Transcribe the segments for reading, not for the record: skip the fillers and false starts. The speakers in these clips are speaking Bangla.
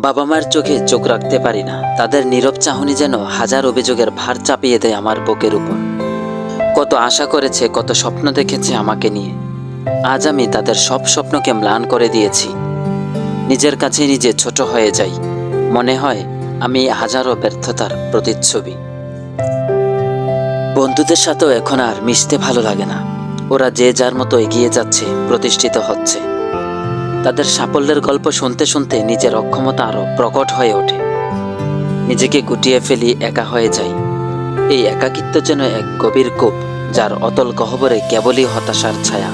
বাবা মায়ের চোখে চোখ রাখতে পারি না। তাদের নীরব চাহনি যেন হাজার অভিযোগের ভার চাপিয়ে দেয় আমার বুকের উপর। কত আশা করেছে, কত স্বপ্ন দেখেছে আমাকে নিয়ে। আজ আমি তাদের সব স্বপ্নকে ম্লান করে দিয়েছি। নিজের কাছে নিজে ছোট হয়ে যাই। মনে হয় আমি হাজারো ব্যর্থতার প্রতিচ্ছবি। বন্ধুদের সাথেও এখন আর মিশতে ভালো লাগে না। ওরা যে যার মতো এগিয়ে যাচ্ছে, প্রতিষ্ঠিত হচ্ছে। তাদের সাফল্যের গল্প শুনতে শুনতে নিজের অক্ষমতা আরও প্রকট হয়ে ওঠে। নিজেকে গুটিয়ে ফেলি, একা হয়ে যাই। এই একাকিত্ব যেন এক গভীর কূপ, যার অতল গহ্বরে কেবলই হতাশার ছায়া।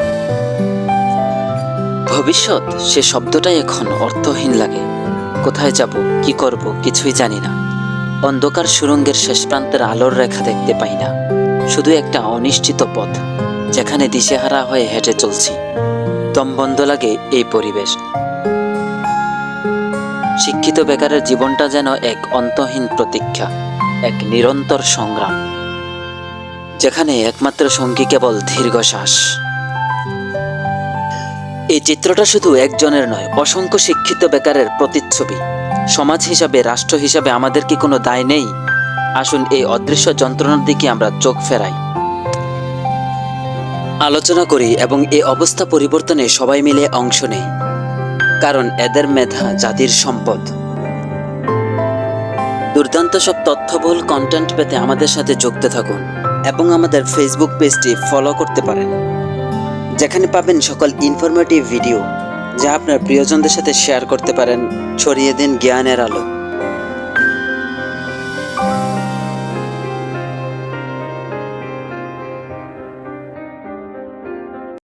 ভবিষ্যৎ, সে শব্দটাই এখন অর্থহীন লাগে। কোথায় যাব, কি করব, কিছুই জানি না। অন্ধকার সুড়ঙ্গের শেষ প্রান্তের আলোর রেখা দেখতে পাই না। শুধু একটা অনিশ্চিত পথ, যেখানে দিশেহারা হয়ে হেঁটে চলছি। দম বন্ধ লাগে এই পরিবেশ। শিক্ষিত বেকারের জীবনটা যেন এক অন্তহীন প্রতীক্ষা, এক নিরন্তর সংগ্রাম, যেখানে একমাত্র সঙ্গী কেবল দীর্ঘশ্বাস। এই চিত্রটা শুধু একজনের নয়, অসংখ্য শিক্ষিত বেকারের প্রতিচ্ছবি। সমাজ হিসাবে, রাষ্ট্র হিসাবে আমাদের কি কোনো দায় নেই? আসুন এই অদৃশ্য যন্ত্রণার দিকে আমরা চোখ ফেরাই, আলোচনা করি এবং এই অবস্থা পরিবর্তনে সবাই মিলে অংশ নেই। কারণ এদের মেধা জাতির সম্পদ। দুর্দান্ত সব তথ্যবহুল কন্টেন্ট পেতে আমাদের সাথে যুক্ত থাকুন এবং আমাদের ফেসবুক পেজটি ফলো করতে পারেন, যেখানে পাবেন সকল ইনফরমেটিভ ভিডিও, যা আপনার প্রিয়জনদের সাথে শেয়ার করতে পারেন। ছড়িয়ে দিন জ্ঞানের আলো।